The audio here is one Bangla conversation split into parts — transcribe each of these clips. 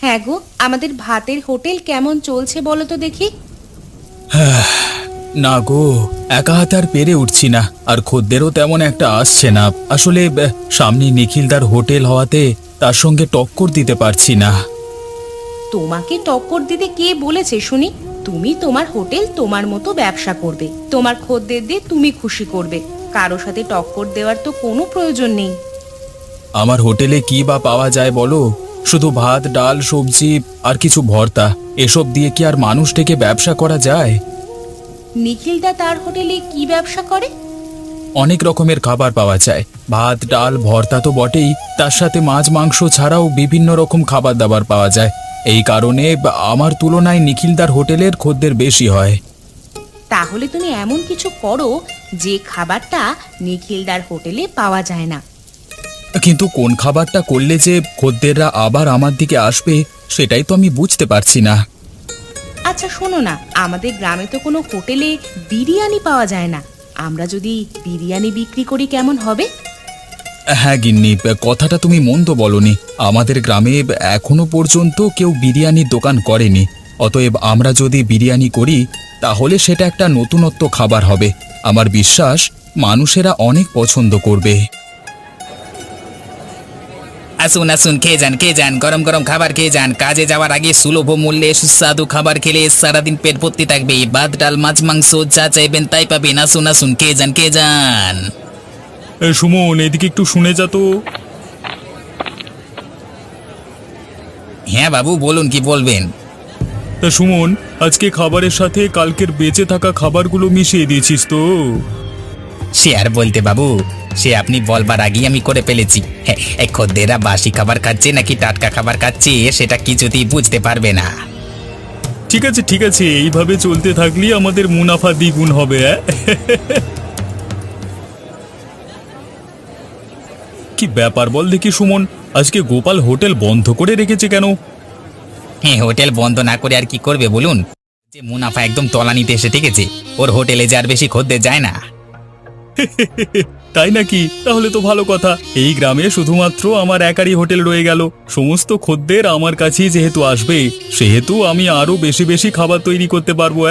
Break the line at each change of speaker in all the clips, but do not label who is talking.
হ্যাঁ গো, আমাদের ভাতের হোটেল কেমন চলছে বলো তো দেখি।
না গো, একা হাতে আর পেরে উঠছি না, আর খদ্দেরও তেমন একটা আসছে না। আসলে সামনে নিখিলদার হোটেল হওয়াতে তার সঙ্গে টক্কর দিতে পারছি না।
তোমাকে টক্কর দিতে কে বলেছে শুনি? তুমি তোমার হোটেল তোমার মতো ব্যবসা করবে, তোমার খদ্দের দিয়ে তুমি খুশি করবে, কারো সাথে টক্কর দেওয়ার তো কোনো প্রয়োজন নেই।
আমার হোটেলে কি বা পাওয়া যায় বলো? শুধু ভাত, ডাল, সবজি আর কিছু ভর্তা। এসব দিয়ে কি আর মানুষ থেকে ব্যবসা করা যায়?
নিখিলদা তার হোটেলে কি ব্যবসা করে?
অনেক রকমের খাবার পাওয়া যায়। ভাত, ডাল, ভর্তা তো বটেই, তার সাথে মাছ, মাংস ছাড়াও বিভিন্ন রকম খাবার দাবার পাওয়া যায়। এই কারণে আমার তুলনায় নিখিলদার হোটেলের খদ্দের বেশি হয়।
তাহলে তুমি এমন কিছু করো যে খাবারটা নিখিলদার হোটেলে পাওয়া যায় না।
কিন্তু কোন খাবারটা করলে যে খদ্দেররা আবার আমার দিকে আসবে, সেটাই তো আমি বুঝতে পারছি না।
আচ্ছা শোনো না, আমাদের গ্রামে তো কোনো হোটেলে বিরিয়ানি পাওয়া যায় না, আমরা যদি বিরিয়ানি বিক্রি করি কেমন হবে?
হ্যাঁ গিন্নি, কথাটা তুমি মন্দ বলনি। আমাদের গ্রামে এখনো পর্যন্ত কেউ বিরিয়ানির দোকান করেনি। অতএব আমরা যদি বিরিয়ানি করি, তাহলে সেটা একটা নতুনত্ব খাবার হবে। আমার বিশ্বাস মানুষেরা অনেক পছন্দ করবে।
আসুন আসুন, খেয়ে যান, গরম গরম খাবার খেয়ে যান। কাজে যাওয়ার আগে সুলভ মূল্যে সুস্বাদু খাবার খেলে সারাদিন পেট ভর্তি থাকবে। ভাত, ডাল, মাছ, মাংস যা চাইবেন তাই পাবেন। আসুন আসুন, খেয়ে যান।
সুমন, এদিকে একটু শুনে যা তো।
হ্যাঁ বাবু, বলুন কি বলবেন।
তা সুমন, আজকে খাবারের সাথে কালকের বেঁচে থাকা খাবারগুলো মিশিয়ে দিয়েছিস তো?
সে আর বলতে বাবু, সে আপনি বলবার আগেই আমি করে ফেলেছি। হ্যাঁ, এই খদ্দেররা বাসি খাবার খাচ্ছে নাকি টাটকা খাবার খাচ্ছে সেটা কিছুতেই বুঝতে পারবে না।
ঠিক আছে ঠিক আছে, এইভাবে চলতে থাকলেই আমাদের মুনাফা দ্বিগুণ হবে। কি ব্যাপার বল দেখি সুমন, আজকে গোপাল হোটেল বন্ধ করে রেখেছে কেন?
হ্যাঁ, হোটেল বন্ধ না করে আর কি করবে বলুন? যে মুনাফা একদম তলানিতে এসে ঠেকেছে, ওর হোটেলে যে আর বেশি খদ্দের যায় না।
তাই নাকি? তাহলে তো ভালো কথা। এই গ্রামে শুধুমাত্র আমার একারই হোটেল রয়ে গেল। সমস্ত খদ্দের আমার কাছেই যেহেতু আসবে, সেহেতু আমি আরো বেশি বেশি খাবার তৈরি করতে পারবো।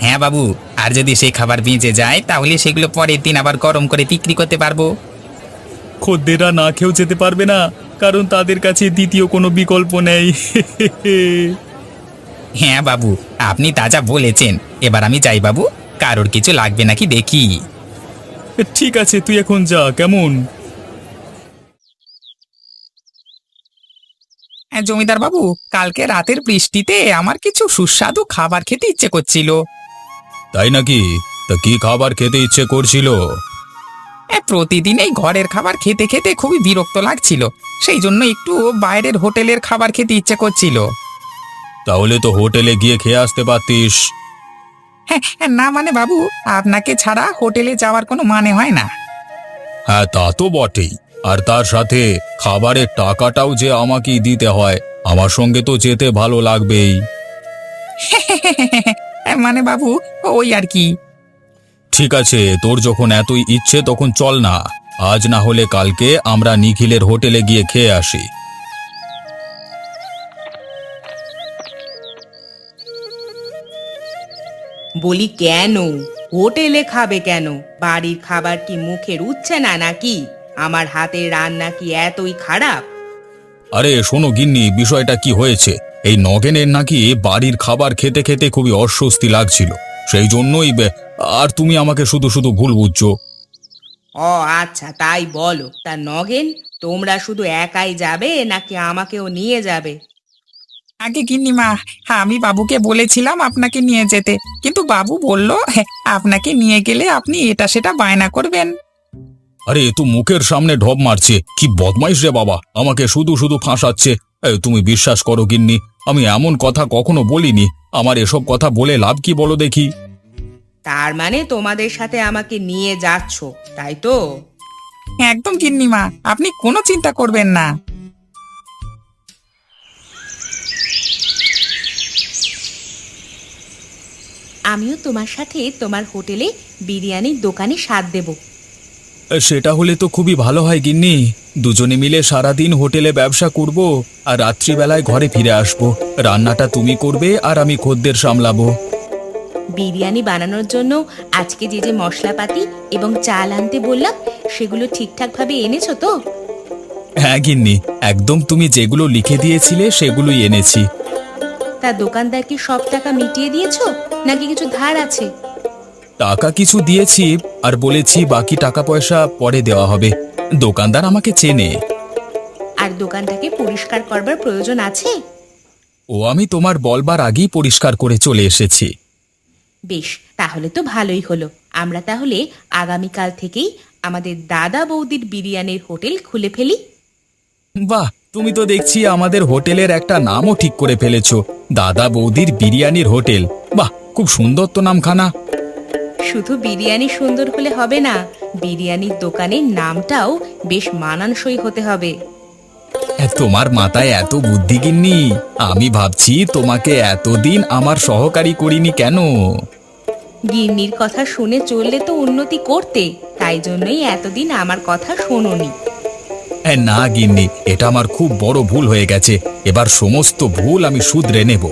হ্যাঁ বাবু, আর যদি সেই খাবার বেঁচে যায় তাহলে সেগুলো পরের দিন আবার গরম করে বিক্রি করতে পারবো।
খদ্দেররা না খেয়েও যেতে পারবে না, কারণ তাদের কাছে দ্বিতীয় কোনো বিকল্প নেই।
হ্যাঁ বাবু, আপনি তাজা বলেছেন। এবার আমি যাই বাবু, কারোর কিছু লাগবে নাকি দেখি।
ঠিক আছে, তুই এখন যা, কেমন?
হ্যাঁ জমিদার বাবু, কালকে রাতের বৃষ্টিতে আমার কিছু সুস্বাদু খাবার খেতে ইচ্ছে করছিল।
তাই নাকি? তা কি খাবার খেতে ইচ্ছে করছিল?
প্রতিদিন এই ঘরের খাবার খেতে খেতে খুবই বিরক্ত লাগছিল, সেই জন্য একটু বাইরের হোটেলের খাবার খেতে ইচ্ছে করছিল।
তাহলে তো হোটেলে গিয়ে খেয়ে আসতে পারতিস।
হ্যাঁ না মানে বাবু, আপনাকে ছাড়া হোটেলে যাওয়ার কোনো মানে হয় না।
হ্যাঁ তা তো বটেই, আর তার সাথে খাবারের টাকাটাও যে আমাকেই দিতে হয়। আমার সঙ্গে তো যেতে ভালো লাগবেই।
মানে বাবু, ওই আর কি।
ঠিক আছে, তোর যখন এতই ইচ্ছে তখন চল না, আজ না হলে কালকে আমরা নিখিলের হোটেলে গিয়ে খেয়ে আসি।
বলি কেন হোটেলে খাবে কেন? বাড়ির খাবার কি মুখে রুচ্ছে না নাকি? আমার হাতের রান্না কি এতই খারাপ?
আরে শোনো গিন্নি, বিষয়টা কি হয়েছে, এই নগেনের নাকি বাড়ির খাবার খেতে খেতে খুবই অস্বস্তি লাগছিল, সেই জন্যই আর তুমি আমাকে শুধু শুধু ভুল বুঝছো।
ও আচ্ছা, তাই বলো। তা নগেন, তোমরা শুধু একাই যাবে নাকি আমাকেও নিয়ে যাবে?
আগে গিন্নিমা, হ্যাঁ আমি বাবুকে বলেছিলাম আপনাকে নিয়ে যেতে, কিন্তু বাবু বলল আপনাকে নিয়ে গেলে আপনি এটা সেটা বায়না করবেন।
আরে এ তো মুখের সামনে ঢপ মারছে, কি বদমাইশ রে বাবা, আমাকে শুধু শুধু ফাঁসাচ্ছে। তুমি বিশ্বাস করো গিন্নি, আমি এমন কথা কখনো বলিনি। আমার এসব কথা বলে লাভ কি বলো দেখি?
তার মানে তোমাদের সাথে আমাকে নিয়ে যাচ্ছ, তাই তো?
একদম গিন্নিমা, আপনি কোনো চিন্তা করবেন না।
আমিও তোমার সাথে তোমার হোটেলে বিরিয়ানির দোকানে স্বাদ দেব।
সেটা হলে তো খুবই ভালো হয় গিন্নি। দুজনে মিলে সারাদিন হোটেলে ব্যবসা করব আর রাত্রিবেলায় ঘরে ফিরে আসব। রান্নাটা তুমি করবে আর আমি খদ্দের সামলাবো।
বিরিয়ানি বানানোর জন্য আজকে যে যে মশলাপাতি এবং চাল আনতে বললাম সেগুলো ঠিকঠাকভাবে এনেছো তো?
হ্যাঁ গিন্নি, একদম তুমি যেগুলো লিখে দিয়েছিলে সেগুলোই এনেছি।
তা দোকানদার কি সব টাকা মিটিয়ে দিয়েছো নাকি কিছু ধার আছে?
টাকা কিছু দিয়েছি আর বলেছি বাকি টাকা পয়সা পরে দেওয়া হবে। দোকানদার আমাকে চেনে।
আর দোকানটাকে পরিষ্কার করবার প্রয়োজন আছে?
ও আমি তোমার বলবার আগেই পরিষ্কার করে চলে এসেছি।
বেশ, তাহলে তো ভালোই হলো। আমরা তাহলে আগামীকাল থেকেই আমাদের দাদা বৌদির বিরিয়ানির হোটেল খুলে ফেলি।
বাহ, তুমি তো দেখছি আমাদের হোটেলের একটা নামও ঠিক করে ফেলেছো, দাদা বৌদির বিরিয়ানির হোটেল। বাহ, খুব সুন্দর তো নামখানা।
শুধু বিরিয়ানি সুন্দর হলে হবে না, বিরিয়ানির দোকানের নামটাও বেশ মানানসই হতে হবে।
তোমার মাথায় এত বুদ্ধি গিন্নি, আমি ভাবছি তোমাকে এতদিন আমার সহকারী করিনি কেন।
গিন্নির কথা শুনে চললে তো উন্নতি করতে, তাই জন্যই এতদিন আমার কথা শোনোনি।
না গিন্নি, এটা আমার খুব বড় ভুল হয়ে গেছে। এবার সমস্ত ভুল আমি শুধরে নেব।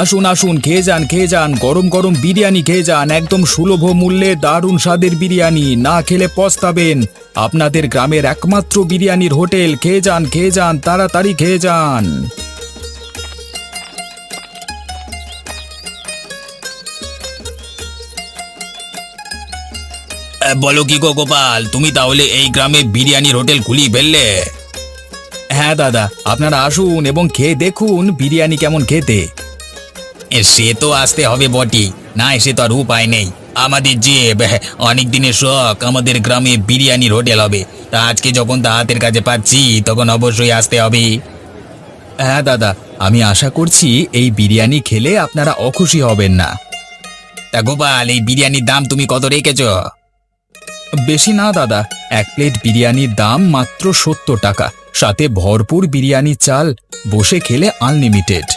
আসুন আসুন, খেয়ে যান খেয়ে যান, গরম গরম বিরিয়ানি খেয়ে যান। একদম সুলভ মূল্যে দারুণ স্বাদের বিরিয়ানি, না খেলে পস্তাবেন। আপনাদের গ্রামের একমাত্র বিরিয়ানির হোটেল। খেয়ে যান, তাড়াতাড়ি খেয়ে যান।
বলো কি গো গোপাল, তুমি তাহলে এই গ্রামে বিরিয়ানির হোটেল খুলিয়ে ফেললে?
হ্যাঁ দাদা, আপনারা আসুন এবং খেয়ে দেখুন বিরিয়ানি কেমন খেতে।
সে তো আসতে হবে বটি, না এসে তো আর উপায় নেই। আমাদের যে অনেক দিনের শখ, আমাদের গ্রামে বিরিয়ানির হোটেল হবে। তা আজকে যখন তা হাতের কাছে পাচ্ছি তখন অবশ্যই আসতে হবে।
হ্যাঁ দাদা, আমি আশা করছি এই বিরিয়ানি খেলে আপনারা অখুশি হবেন না।
তা গোপাল, এই বিরিয়ানির দাম তুমি কত রেখেছ?
বেশি না দাদা, এক প্লেট বিরিয়ানির দাম মাত্র 70 টাকা, সাথে ভরপুর বিরিয়ানি চাল, বসে খেলে আনলিমিটেড।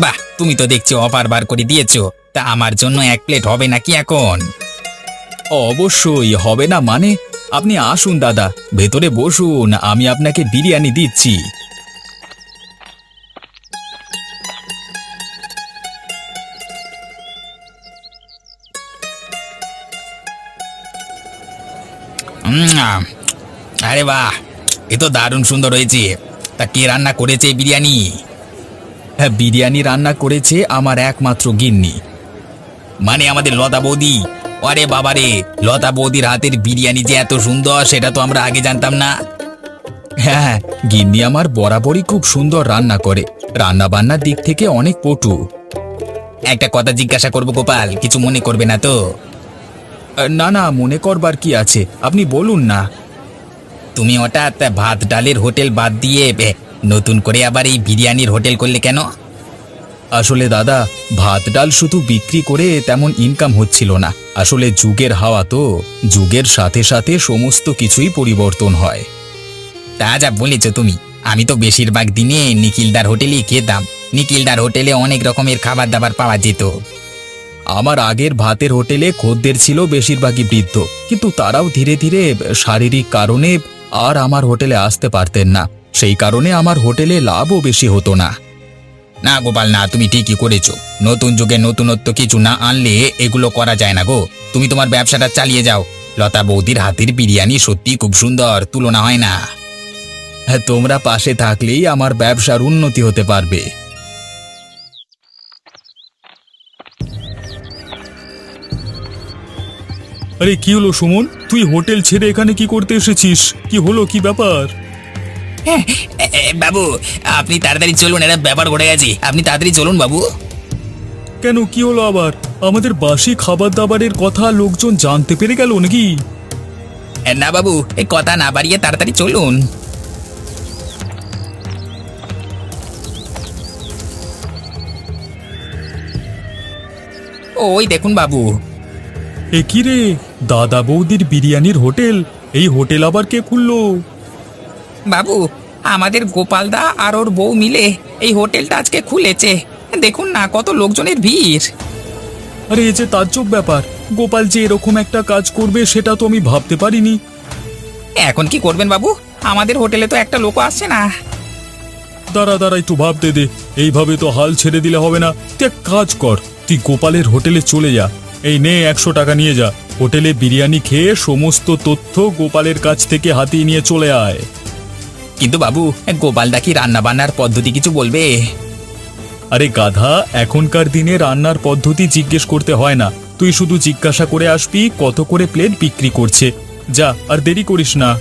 বাহ, তুমি তো দেখছি অফার বার করে দিয়েছো। তা আমার জন্য এক প্লেট হবে নাকি এখন?
অবশ্যই হবে না মানে? আপনি আসুন দাদা, ভেতরে বসুন, আমি আপনাকে বিরিয়ানি দিচ্ছি।
আরে বাহ, এ তো দারুণ সুন্দর হয়েছে। তা কে রান্না করেছে এই বিরিয়ানি?
হ্যাঁ, বিরিয়ানি রান্না করেছে আমার একমাত্র গিন্নি।
মানে আমাদের লতা বৌদি? আরে বাবারে, লতা বৌদির হাতের বিরিয়ানি যে এত সুন্দর সেটা তো আমরা আগে জানতাম না।
হ্যাঁ, গিন্নি আমার বরাবরই খুব সুন্দর রান্না করে, রান্না বান্নার দিক থেকে অনেক পটু।
একটা কথা জিজ্ঞাসা করবো গোপাল, কিছু মনে করবে না তো?
না না, মনে করবার কি আছে, আপনি বলুন না।
তুমি হঠাৎ ভাত ডালের হোটেল বাদ দিয়ে নতুন করে আবার এই বিরিয়ানির হোটেল করলে কেন?
আসলে দাদা, ভাত ডাল শুধু বিক্রি করে তেমন ইনকাম হচ্ছিল না। আসলে যুগের হাওয়া তো, যুগের সাথে সাথে সমস্ত কিছুই পরিবর্তন হয়।
তা যা বলেছ তুমি, আমি তো বেশিরভাগ দিনে নিখিলদার হোটেলেই খেতাম। নিখিলদার হোটেলে অনেক রকমের খাবার দাবার পাওয়া যেত।
আমার আগের ভাতের হোটেলে খদ্দের ছিল বেশিরভাগই বৃদ্ধ, কিন্তু তারাও ধীরে ধীরে শারীরিক কারণে আর আমার হোটেলে আসতে পারতেন না। সেই কারণে আমার হোটেলে লাভও বেশি হতো না।
না গোপাল, না, তুমি ঠিকই করেছো। নতুন যুগে নতুনত্ব কিছু না আনলে এগুলো করা যায় না গো। তুমি তোমার ব্যবসাটা চালিয়ে যাও। লতা বৌদির হাতের বিরিয়ানি সত্যি খুব সুন্দর, তুলনা হয় না।
হ্যাঁ, তোমরা পাশে থাকলেই আমার ব্যবসার উন্নতি হতে পারবে। আরে কি হলো সুমন, তুই হোটেল ছেড়ে এখানে কি করতে এসেছিস? কি হলো, কি ব্যাপার?
বাবু, আপনি তাড়াতাড়ি চলুন, একটা ব্যাপার ঘটে গেছে। আপনি তাড়াতাড়ি চলুন বাবু।
কেন, কি হলো আবার? আমাদের বাসি খাবার দাবারের কথা লোকজন জানতে পেরে গেল নাকি?
না বাবু, এই কথা না বাড়িয়ে তাড়াতাড়ি চলুন। ওই দেখুন বাবু।
এ কি রে, দাদা বৌদির বিরিয়ানির হোটেল? এই হোটেল আবার কে খুললো?
বাবু, আমাদের গোপালদা আর ওর বউ মিলে এই হোটেলটা আজকে খুলেছে। দেখুন না, কত লোকজনের ভিড়।
আরে এ যে তাজ্জব ব্যাপার, গোপাল যে এরকম একটা কাজ করবে সেটা তো আমি ভাবতে পারিনি।
এখন কি করবেন বাবু? আমাদের হোটেলে তো একটা লোকও আসছে না।
দাঁড়া দাঁড়া, একটু ভাবতে দে। এইভাবে তো হাল ছেড়ে দিলে হবে না। তুই এক কাজ কর, তুই গোপালের হোটেলে চলে যা। এই নে 100 টাকা নিয়ে যা। হোটেলে বিরিয়ানি খেয়ে সমস্ত তথ্য গোপালের কাছ থেকে হাতিয়ে নিয়ে চলে আয়।
কিন্তু বাবু, গোপালদা কি রান্না বান্নার পদ্ধতি কিছু বলবে?
আরে গাধা, এখনকার দিনে রান্নার পদ্ধতি জিজ্ঞেস করতে হয় না। তুই শুধু জিজ্ঞাসা করে আসবি কত করে প্লেট বিক্রি করছে। যা, আর দেরি করিস না।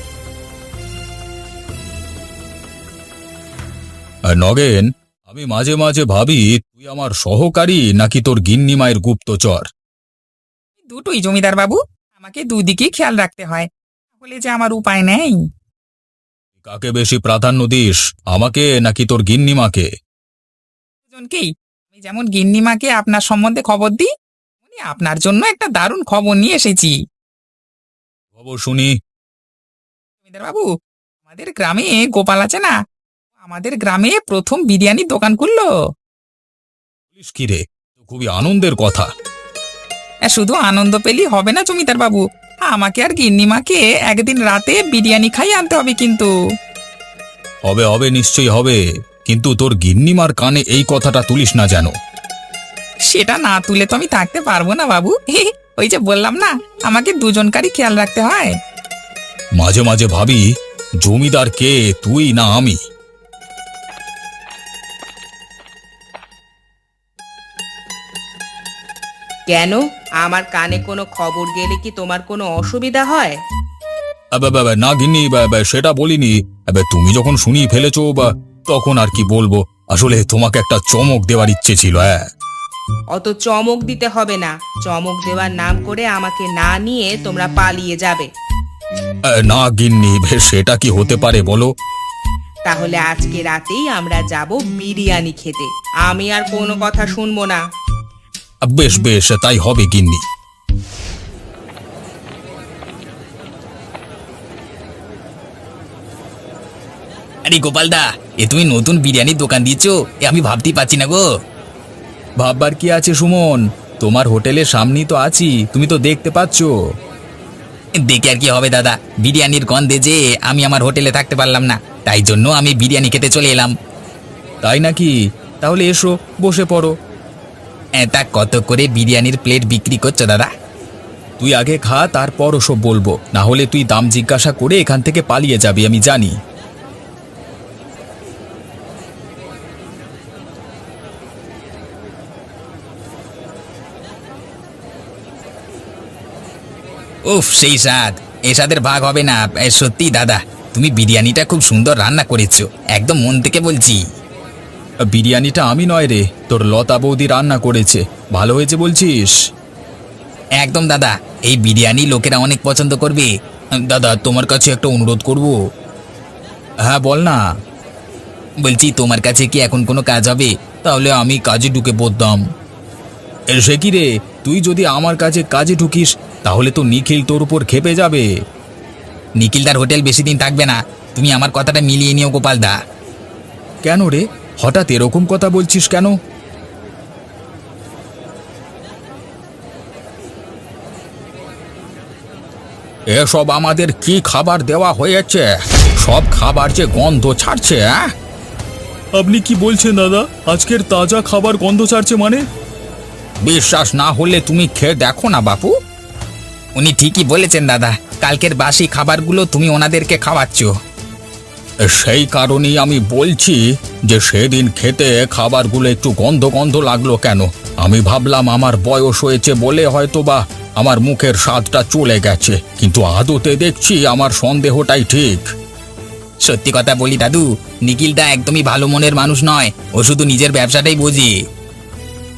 নগেন, আমি মাঝে মাঝে ভাবি তুই আমার সহকারী নাকি তোর গিন্নিমায়ের গুপ্তচর।
দুটোই জমিদার বাবু, আমাকে দুদিকেই খেয়াল রাখতে হয়, বলে যে আমার উপায় নেই।
কাকে বেশি প্রাধান্য দিস, আমাকে নাকি তোর গিন্নিমাকে?
দুজনকেই। আমি যেমন গিন্নিমাকে আপনার সম্বন্ধে খবর দিই, উনি আপনার জন্য একটা দারুণ খবর নিয়ে এসেছি।
খবর শুনি।
জমিদার বাবু, আমাদের গ্রামে গোপাল আছে না, আমাদের গ্রামে প্রথম বিরিয়ানির দোকান খুললো।
বলিস কি রে, তো খুবই আনন্দের কথা।
শুধু আনন্দ পেলেই হবে না জমিদার বাবু, আমাকে আর গিন্নিমাকে একদিন রাতে বিরিয়ানি খাইয়ে আনতে হবে কিন্তু।
হবে হবে, নিশ্চয়ই হবে, কিন্তু তোর গিন্নিমার কানে এই কথাটা তুলিস না যেন।
সেটা না তুলে তো আমি থাকতে পারবো না বাবু। ওই যে বললাম না, আমাকে দুজনকারই খেয়াল রাখতে হয়।
মাঝে মাঝে ভাবি জমিদার কে, তুই না আমি?
কেন, আমার কানে কোনো খবর গেলে কি তোমার কোনো অসুবিধা হয়?
না গিন্নি, সেটা বলিনি। তুমি যখন শুনিয়ে ফেলেছো তখন আর কি বলবো। আসলে তোমাকে একটা চমক দেওয়ার ইচ্ছে ছিল।
অত চমক দিতে হবে না। চমক দেওয়ার নাম করে আমাকে না নিয়ে তোমরা পালিয়ে যাবে।
না গিন্নি, সেটা কি হতে পারে বলো?
তাহলে আজকে রাতেই আমরা যাব বিরিয়ানি খেতে। আমি আর কোনো কথা শুনবো না।
বেশ বেশ, তাই হবে গিন্নি।
আরে গোপালদা, এ তুমি নতুন বিরিয়ানির দোকান দিয়েছো, এ আমি ভাবতেই পারছি না গো।
ভাববার কি আছে সুমন, তোমার হোটেলের সামনেই তো আছি, তুমি তো দেখতে পাচ্ছ।
দেখে আর কি হবে দাদা, বিরিয়ানির গন্ধে যে আমি আমার হোটেলে থাকতে পারলাম না, তাই জন্য আমি বিরিয়ানি খেতে চলে এলাম।
তাই নাকি? তাহলে এসো, বসে পড়ো।
তা কত করে বিরিয়ানির প্লেট বিক্রি করছো দাদা?
তুই আগে খা, তারপর ওসব বলবো, না হলে তুই দাম জিজ্ঞাসা করে এখান থেকে পালিয়ে যাবি, আমি জানি।
উফ, সেই স্বাদ, এ স্বাদের ভাগ হবে না। সত্যি দাদা, তুমি বিরিয়ানিটা খুব সুন্দর রান্না করেছো, একদম মন থেকে বলছি।
বিরিয়ানিটা আমি নয় রে, তোর লতা বৌদি রান্না করেছে। ভালো হয়েছে বলছিস?
একদম দাদা, এই বিরিয়ানি লোকেরা অনেক পছন্দ করবে। দাদা, তোমার কাছে একটা অনুরোধ করব।
হ্যাঁ বল না।
বলছি, তোমার কাছে কি এখন কোনো কাজ হবে? তাহলে আমি কাজে ঢুকে পড়তাম।
সে কি রে, তুই যদি আমার কাজে ঢুকিস তাহলে তো নিখিল তোর উপর ক্ষেপে যাবে।
নিখিলদার হোটেল বেশি দিন থাকবে না, তুমি আমার কথাটা মিলিয়ে নিও গোপালদা।
কেন রে, হঠাৎ এরকম কথা বলছিস কেন? এসব আমাদের কি খাবার দেওয়া হয়েছে? সব খাবার যে গন্ধ ছাড়ছে। আপনি কি বলছেন দাদা? আজকের তাজা খাবার গন্ধ ছাড়ছে মানে?
বিশ্বাস না হলে তুমি খেয়ে দেখো না বাপু। উনি ঠিকই বলেছেন দাদা, কালকের বাসি খাবারগুলো তুমি ওনাদেরকে খাওয়াচ্ছ।
সেই কারণেই আমি বলছি যে সেদিন খেতে খাবারগুলো একটু গন্ধ গন্ধ লাগলো কেন। আমি ভাবলাম আমার বয়স হয়েছে বলে হয়তোবা আমার মুখের স্বাদটা চলে গেছে, কিন্তু আদতে দেখছি আমার সন্দেহটাই ঠিক।
সত্যি কথা বলি দাদু, নিখিলদা একদমই ভালো মনের মানুষ নয়, ও শুধু নিজের ব্যবসাটাই বোঝে।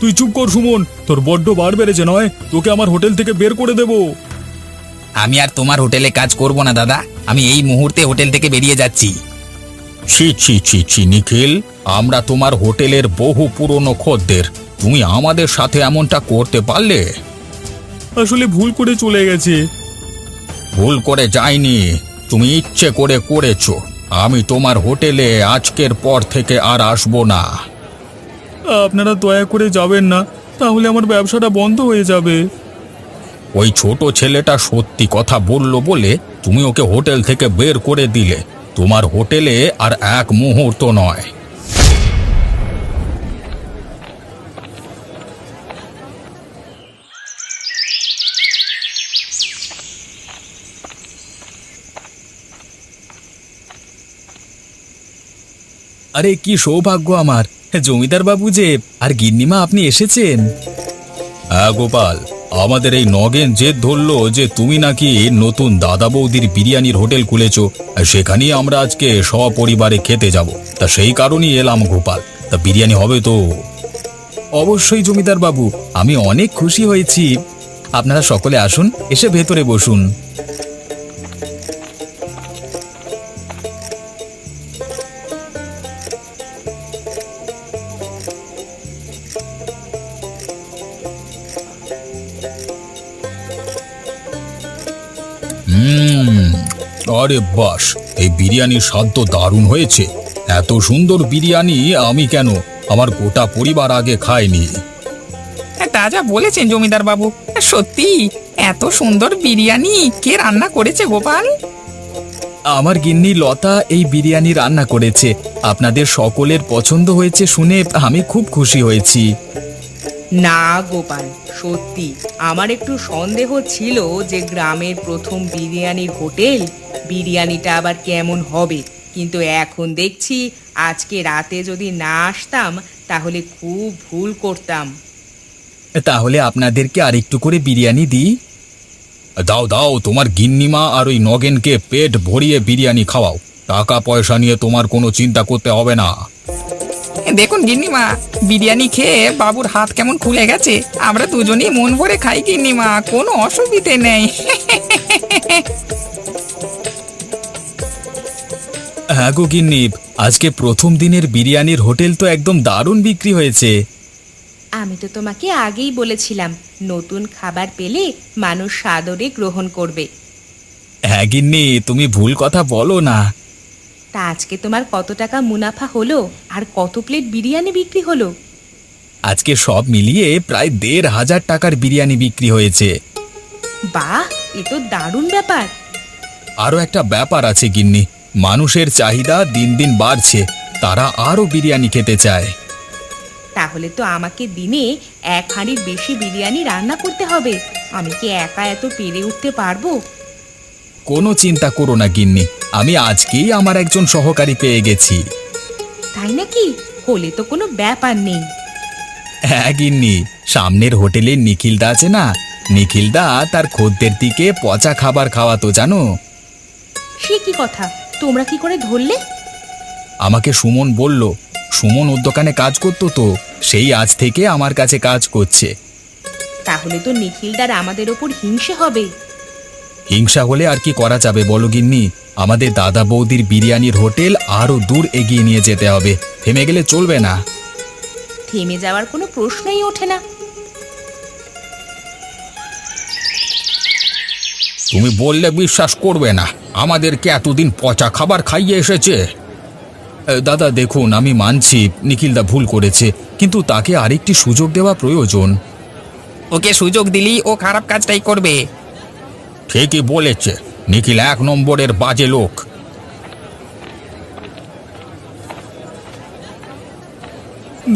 তুই চুপ কর সুমন, তোর বড্ড বার বেড়েছে নয়? তোকে আমার হোটেল থেকে বের করে দেব।
আমি আর তোমার হোটেলে কাজ করব না দাদা, আমি এই মুহূর্তে হোটেল থেকে বেরিয়ে যাচ্ছি।
ছি ছি ছি ছি নিখিল, আমরা তোমার হোটেলের বহু পুরনো খদ্দের, তুমি আমাদের সাথে এমনটা করতে পারলে? আসলে ভুল করে চলে গেছে। ভুল করে যায়নি, তুমি ইচ্ছে করে করেছো। আমি তোমার হোটেলে আজকের পর থেকে আর আসবো না। আপনারা দয়া করে যাবেন না, তাহলে আমার ব্যবসাটা বন্ধ হয়ে যাবে। ওই ছোট ছেলেটা সত্যি কথা বলল বলে তুমি ওকে হোটেল থেকে বের করে দিলে। তোমার হোটেলে আর এক মুহূর্ত নয়। আরে কি সৌভাগ্য আমার, জমিদার বাবু যে আর গিন্নিমা আপনি এসেছেন। হ্যাঁ গোপাল, আমাদের এই নগেন জেদ ধরলো যে তুমি নাকি নতুন দাদা বৌদির বিরিয়ানির হোটেল খুলেছ, সেখানেই আমরা আজকে সপরিবারে খেতে যাব। তা সেই কারণেই এলাম গোপাল। তা বিরিয়ানি হবে তো? অবশ্যই জমিদার বাবু, আমি অনেক খুশি হয়েছি। আপনারা সকলে আসুন, এসে ভেতরে বসুন। আরে বাস, এই বিরিয়ানির স্বাদ তো দারুণ হয়েছে। এত সুন্দর বিরিয়ানি আমি কেন, আমার গোটা পরিবার আগে খায়নি।
তা যা বলেছেন জমিদার বাবু, সত্যি এত সুন্দর বিরিয়ানি কে রান্না করেছে গোপাল?
আমার গিন্নি লতা এই বিরিয়ানি রান্না করেছে। আপনাদের সকলের পছন্দ হয়েছে শুনে আমি খুব খুশি হয়েছি।
না গোপাল, সত্যি আমার একটু সন্দেহ ছিল যে গ্রামের প্রথম বিরিয়ানির হোটেল, বিরিয়ানিটা আবার কেমন হবে। কিন্তু এখন দেখছি আজকে রাতে যদি না আসতাম তাহলে খুব ভুল করতাম।
তাহলে আপনাদেরকে আরেকটু করে বিরিয়ানি দিই। দাও দাও, তোমার গিন্নিমা আর ওই নগেনকে পেট ভরিয়ে বিরিয়ানি খাওয়াও। টাকা পয়সা নিয়ে তোমার কোনো চিন্তা করতে হবে না।
দেখুন গিন্নিমা, বিরিয়ানি খেয়ে বাবুর হাত কেমন খুলে গেছে। আমরা দুজনেই মন ভরে খাই গিন্নিমা, কোনো অসুবিধে নেই।
হ্যাঁ গো গিন্নি, আজকে প্রথম দিনের বিরিয়ানির হোটেল তো একদম দারুণ বিক্রি হয়েছে।
আমি তো তোমাকে আগেই বলেছিলাম, নতুন খাবার পেলে মানুষ সাদরে গ্রহণ করবে।
হ্যাঁ গিন্নি, তুমি ভুল কথা বলো না।
তা আজকে তোমার কত টাকা মুনাফা হলো আর কত প্লেট বিরিয়ানি বিক্রি হলো?
আজকে সব মিলিয়ে প্রায় ১,৫০০ টাকার বিরিয়ানি বিক্রি হয়েছে।
বাহ, এ তো দারুণ ব্যাপার।
আরও একটা ব্যাপার আছে গিন্নি, মানুষের চাহিদা দিন দিন বাড়ছে, তারা আরও বিরিয়ানি খেতে চায়।
তাহলে তো আমাকে দিনে 1 হাঁড়ির বেশি বিরিয়ানি রান্না করতে হবে। আমি কি একা এত পেরে উঠতে পারবো?
কোনো চিন্তা করো না গিন্নি, আমি আজকেই আমার একজন সহকারী পেয়ে গেছি।
তাই নাকি? হলে তো কোনো ব্যাপার নেই।
হ্যাঁ গিন্নি, সামনের হোটেলে নিখিলদা আছে না, নিখিলদা তার খদ্দের দিকে পচা খাবার খাওয়াতো জানো।
সে কি কথা, তোমরা কি করে ধরলে?
আমাকে সুমন বলল, সুমন ওর দোকানে কাজ করতো তো, সেই আজ থেকে আমার কাছে কাজ করছে।
তাহলে তো নিখিলদার আমাদের ওপর হিংসে হবে।
হিংসা হলে আর কি করা যাবে বলো গিন্নি, আমাদের দাদা বৌদির বিরিয়ানির হোটেল আরো দূর এগিয়ে নিয়ে যেতে হবে, থেমে গেলে চলবে না।
থেমে যাওয়ার কোনো প্রশ্নই ওঠে না।
তুমি বললে বিশ্বাস করবে না, আমাদেরকে এতদিন পচা খাবার খাইয়ে এসেছে। দাদা দেখুন, আমি মানছি নিখিলদা ভুল করেছে, কিন্তু তাকে আরেকটি সুযোগ দেওয়া প্রয়োজন।
ওকে সুযোগ দিলেই ও খারাপ কাজটাই করবে।
ঠিকই বলেছে, নিখিল 1 নম্বরের বাজে লোক।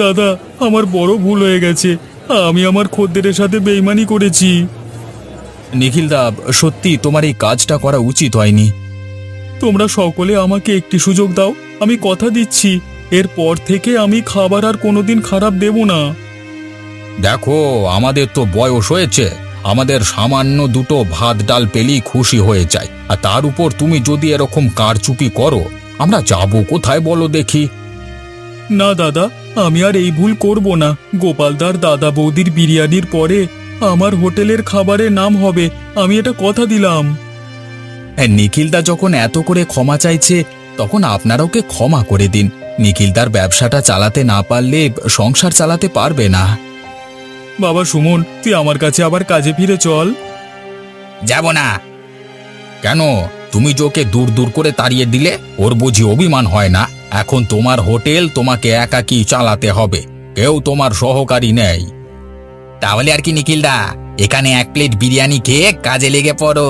দাদা, আমার বড় ভুল হয়ে গেছে, আমি আমার খদ্দেরের সাথে বেইমানি করেছি। নিখিলদা, সত্যি তোমার এই কাজটা করা উচিত হয়নি। তোমরা সকলে আমাকে একটি সুযোগ দাও, আমি কথা দিচ্ছি এরপর থেকে আমি খাবার আর কোনোদিন খারাপ দেব না। দেখো, আমাদের তো বয়স হয়েছে, আমাদের সামান্য দুটো ভাত ডাল পেলেই খুশি হয়ে যায়, আর তার উপর তুমি যদি এরকম কারচুপি করো, আমরা যাব কোথায় বলো দেখি। না দাদা, আমি আর এই ভুল করব না। গোপালদার দাদা বৌদির বিরিয়ানির পরে আমার হোটেলের খাবারের নাম হবে, আমি এটা কথা দিলাম। নিখিলদা যখন এত করে ক্ষমা চাইছে, তখন আপনারা ওকে ক্ষমা করে দিন। নিখিলদার ব্যবসাটা চালাতে না পারলে সংসার চালাতে পারবে না। বাবা সুমন, তুই আমার কাছে আবার কাজে ফিরে চল।
যাব না।
কেন? তুমি যে ওকে দূর দূর করে তাড়িয়ে দিলে, ওর বুঝি অভিমান হয় না? এখন তোমার হোটেল তোমাকে একাকী চালাতে হবে, কেউ তোমার সহকারী নেই।
তাহলে আর কি নিখিলদা, এখানে 1 প্লেট বিরিয়ানি খেয়ে কাজে লেগে পড়ো।